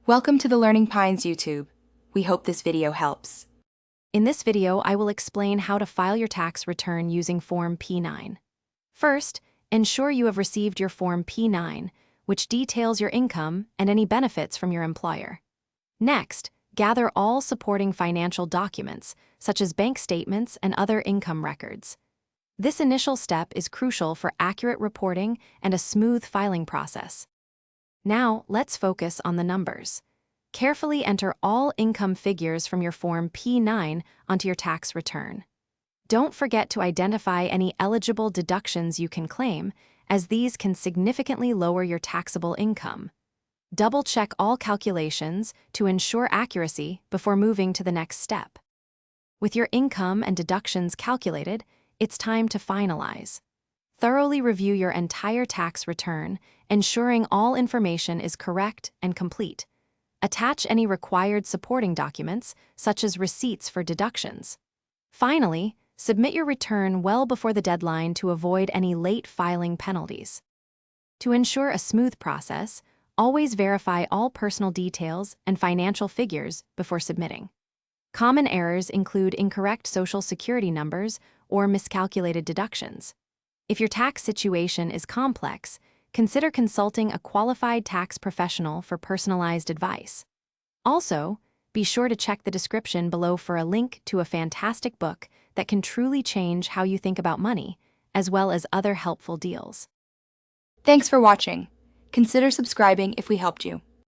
Welcome to the Learning Pines YouTube. We hope this video helps. In this video, I will explain how to file your tax return using Form P9. First, ensure you have received your Form P9, which details your income and any benefits from your employer. Next, gather all supporting financial documents, such as bank statements and other income records. This initial step is crucial for accurate reporting and a smooth filing process. Now, let's focus on the numbers. Carefully enter all income figures from your Form P9 onto your tax return. Don't forget to identify any eligible deductions you can claim, as these can significantly lower your taxable income. Double-check all calculations to ensure accuracy before moving to the next step. With your income and deductions calculated, it's time to finalize. Thoroughly review your entire tax return, ensuring all information is correct and complete. Attach any required supporting documents, such as receipts for deductions. Finally, submit your return well before the deadline to avoid any late filing penalties. To ensure a smooth process, always verify all personal details and financial figures before submitting. Common errors include incorrect Social Security numbers or miscalculated deductions. If your tax situation is complex, consider consulting a qualified tax professional for personalized advice. Also, be sure to check the description below for a link to a fantastic book that can truly change how you think about money, as well as other helpful deals. Thanks for watching. Consider subscribing if we helped you.